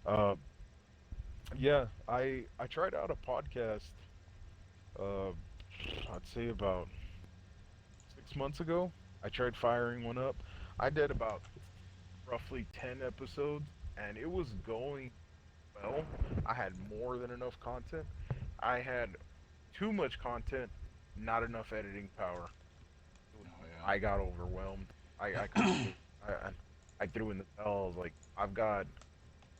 Uh, yeah, I tried out a podcast. Uh, I'd say about 6 months ago. I tried firing one up. I did about roughly 10 episodes, and it was going well. I had more than enough content. I had too much content, not enough editing power. It was, Oh yeah. I got overwhelmed. I couldn't do. I threw in the towel. I was like, I've got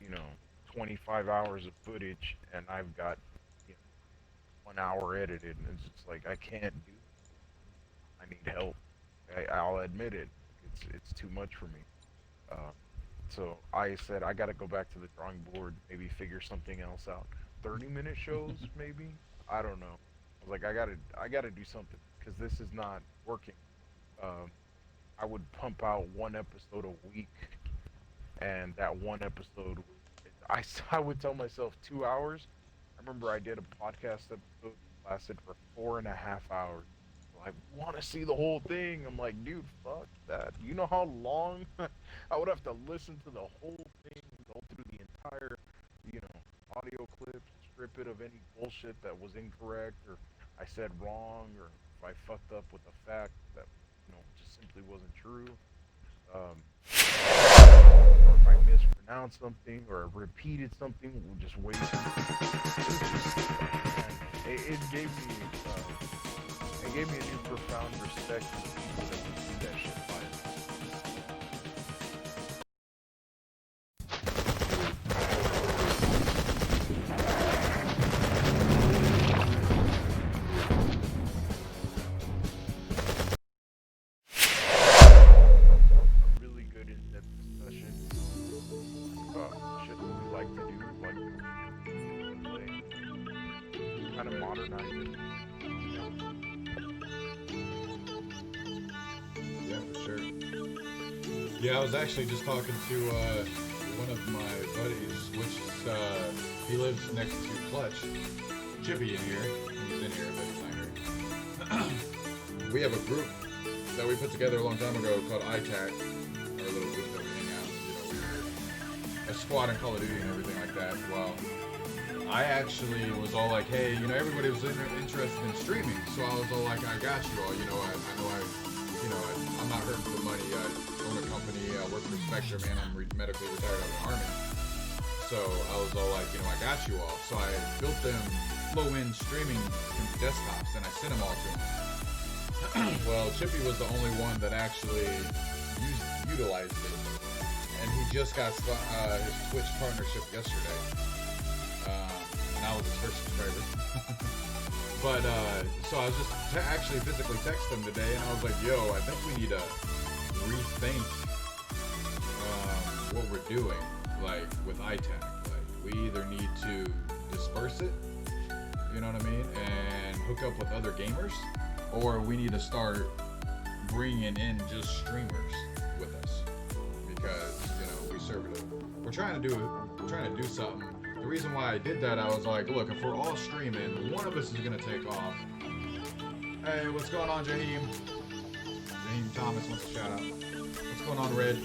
you know 25 hours of footage, and I've got you know 1 hour edited, and it's just like I can't do. I need help. I'll admit it. It's too much for me. Uh, so I said I got to go back to the drawing board. Maybe figure something else out. 30-minute shows, maybe. I don't know. I was like, I gotta do something because this is not working. Um, I would pump out one episode a week, and that one episode, I would tell myself 2 hours. I remember I did a podcast episode that lasted for 4.5 hours. I want to see the whole thing. I'm like, dude, fuck that. You know how long I would have to listen to the whole thing, go through the entire, audio clips, strip it of any bullshit that was incorrect or I said wrong or if I fucked up with a fact that, just simply wasn't true. Um, or if I mispronounced something or repeated something, we'll just wait. It gave me a new profound respect for the people that would do that shit by a really good in-depth discussion about shit that we like to do, like play, kind of modernize it. You know, Yeah, for sure. Yeah, I was actually just talking to one of my buddies, which is he lives next to Clutch. Chippy in here. He's in here, but he's not here. We have a group that we put together a long time ago called ITAC, our little group that we hang out. We're a squad in Call of Duty and everything like that. Well, I actually was all like, hey, everybody was interested in streaming, so I was all like, I got you all. I know I'm not hurting for money. I own a company. I work for Spectrum, and I'm medically retired out of the Army. So I was all like, I got you all. So I built them low-end streaming desktops, and I sent them all to them. Well, Chippy was the only one that actually utilized it, and he just got his Twitch partnership yesterday, and I was his first subscriber. But so I was just actually physically texting him today, and I was like, "Yo, I think we need to rethink what we're doing, like with iTac. Like, we either need to disperse it, you know what I mean, and hook up with other gamers, or we need to start bringing in just streamers with us because we're trying to do something. The reason why I did that, I was like, look, if we're all streaming, one of us is gonna take off. Hey, what's going on, Jaheim? Jaheim Thomas wants a shout out. What's going on, Red?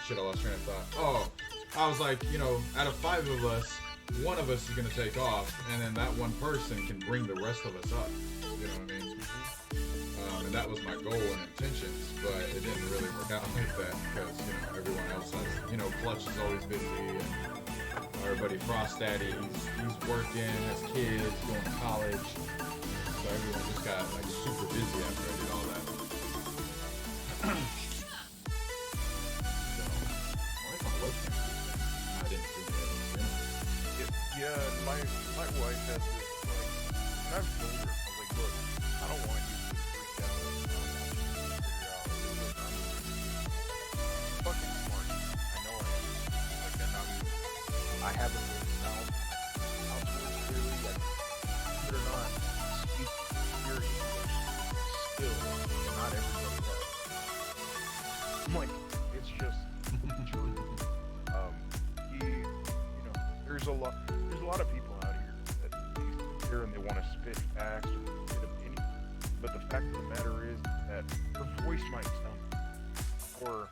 Shit, I lost train of thought. Oh, I was like, out of 5 of us, one of us is gonna take off, and then that one person can bring the rest of us up. You know what I mean? And that was my goal and intentions, but it didn't really work out like that because everyone else has, Clutch is always busy, and our buddy Frost Daddy, he's working, has kids, going to college, so everyone just got like super busy after I did all that. So, where's my webcam? I didn't see it. yeah, my wife has this like, and I've told her, I was like, look, I don't want you to freak out. I want you to figure out. Look, I'm fucking smart. I know I am. Like, and I haven't written out clearly. Like, believe it or not, speak pure English still, and not everybody has. I'm like, it's just true. There's a lot of people out here that they sit here and they want to spit facts or spit opinions, but the fact of the matter is that your voice might sound, or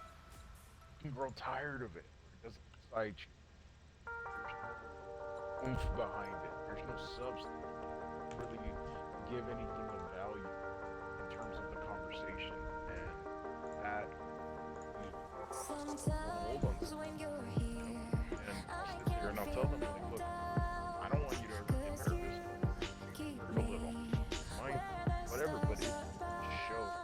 can grow tired of it. It doesn't excite you. There's no oomph behind it. There's no substance. Really give anything of value in terms of the conversation, and that hold on. And I'll sit there and I'll tell them, like, look, I don't want you to ever get nervous or a little, mind, whatever, but it shows.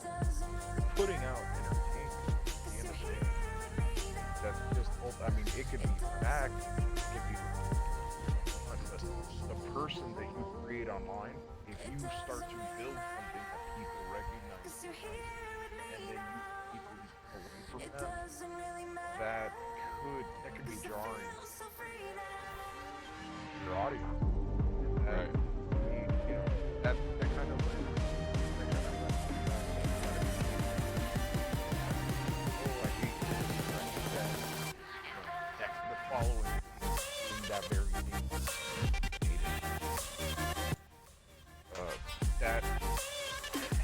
You're putting out entertainment. You understand? That's just, I mean, it could be fact, it could be fun, but the person that you create online, if you start to build something that people recognize, and then you people away from that, that could be jarring to your audience. Right. You know, that kind of the following that very that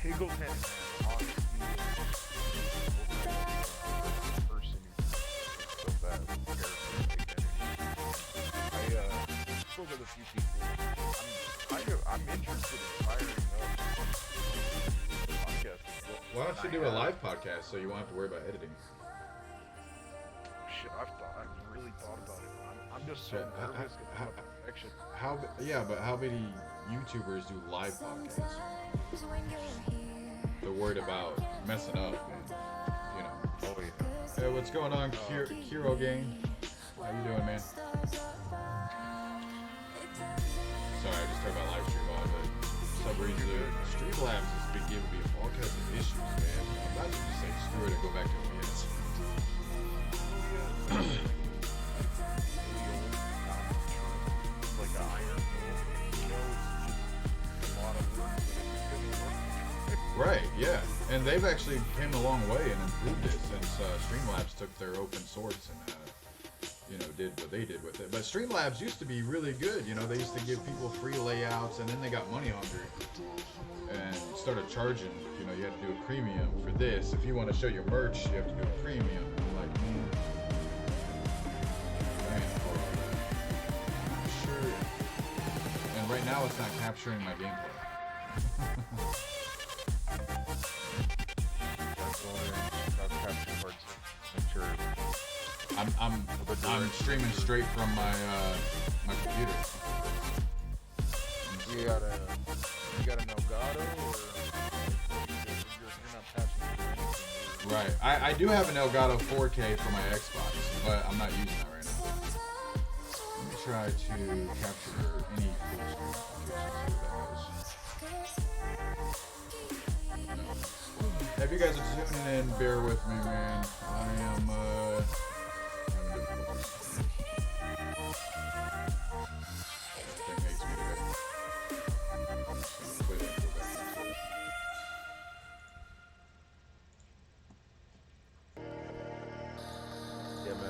Higgle can honestly person who that characteristic energy. I spoke with a few people. I'm interested in firing up podcasts. Why don't you do a live podcast so you won't have to worry about editing? Shit, I've really thought about it. I'm just so nervous because of perfection. But how many YouTubers do live podcasts? They're worried about messing up, and, you know. Oh yeah. Hey, what's going on, Kiro Gang? How you doing, man? Sorry, I just heard my live stream on, but for some reason, Streamlabs has been giving me all kinds of issues, man. I'm about to just say screw it and go back to OBS. Like an iron, you know, it's just a lot of work, but it's good work. Right, yeah. And they've actually came a long way and improved it since Streamlabs took their open source and, you know, did what they did with it. But Streamlabs used to be really good. You know, they used to give people free layouts, and then they got money hungry and started charging. You know, you had to do a premium for this. If you want to show your merch, you have to do a premium. I'm like, man, sure. And right now, it's not capturing my gameplay. I'm streaming straight from my my computer. You got an Elgato, or you're not passing? Right. I do have an Elgato 4K for my Xbox, but I'm not using that right now. Let me try to capture any full screen applications. If you guys are tuning in, bear with me, man. I am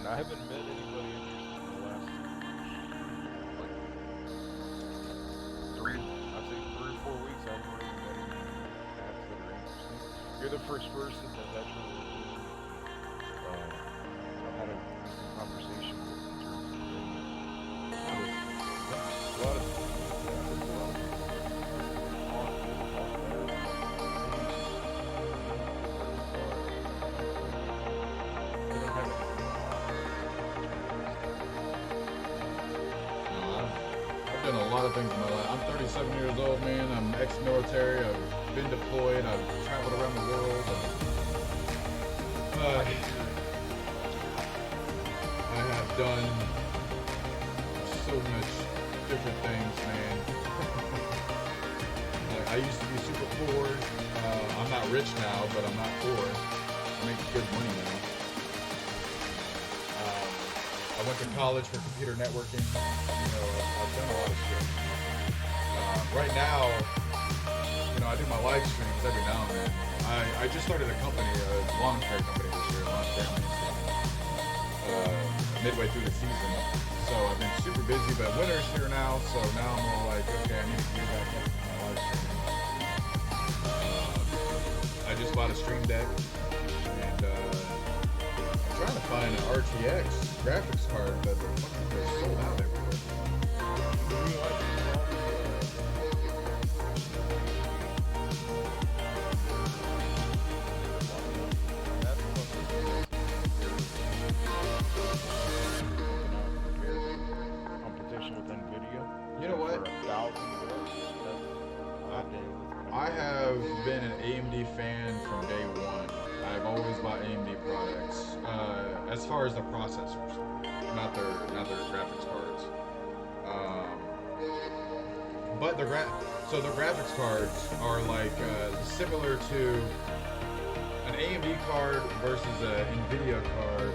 I haven't met anybody interested in the last, like, I'd say 3 or 4 weeks. I haven't really met anybody that are interesting. You're the first person that's actually had a decent conversation with in terms of a lot of done a lot of things in my life. I'm 37 years old, man. I'm ex-military. I've been deployed. I've traveled around the world. I have done so much different things, man. Like, I used to be super poor. I'm not rich now, but I'm not poor. I make good money now. I went to college for computer networking. You know, I've done a lot of shit. Right now, you know, I do my live streams every now and then. I just started a company, a lawn care company this year, lawn care midway through the season. So I've been super busy, but winter's here now, so now I'm all like, okay, I need to gear back up to my live streaming. I just bought a stream deck, and buying an RTX graphics card, but they're sold out everywhere. Competition with NVIDIA. You know what? For $1,000. I have been an AMD fan from day one. I've always bought AMD products. As far as the processors, not their graphics cards. But the graphics cards are like similar to an AMD card versus an NVIDIA card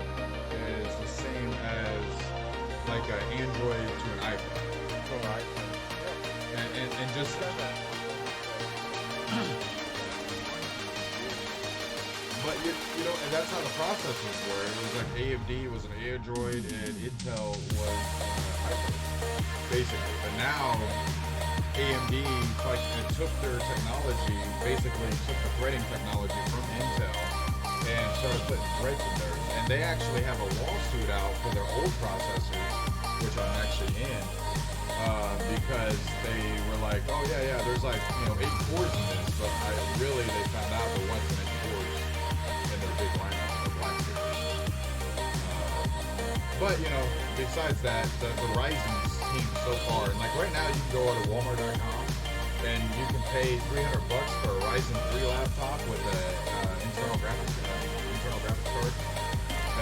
is the same as like an Android to an iPhone. And just but you know, and that's how the processors were. It was like AMD was an Android and Intel was iPhone, basically. But now AMD took their technology, basically took the threading technology from Intel and started putting threads in theirs. And they actually have a lawsuit out for their old processors, which I'm actually in. Because they were like, oh yeah, there's like 8 cores in this, but they found out there wasn't 8 cores in their big lineup in the Black Series. But besides that, the Ryzen's came so far, and like right now you can go to Walmart.com and you can pay $300 for a Ryzen 3 laptop with an internal graphics card.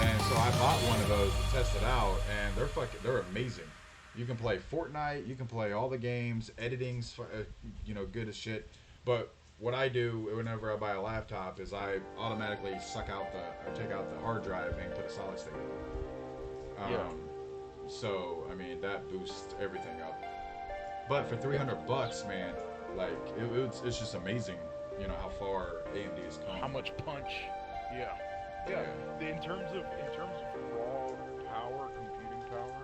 And so I bought one of those to test it out, and they're amazing. You can play Fortnite, you can play all the games, editing's good as shit. But what I do whenever I buy a laptop is I automatically take out the hard drive and put a solid state in it. So I mean that boosts everything up. But for $300, man, like it's just amazing, how far AMD has come. How much punch? Yeah. In terms of raw power, computing power,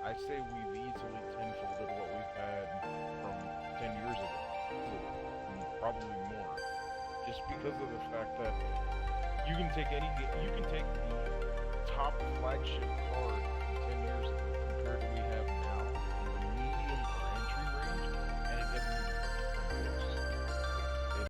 I'd say we've easily tenfolded what we've had from 10 years ago, and probably more. Just because of the fact that you can take the top flagship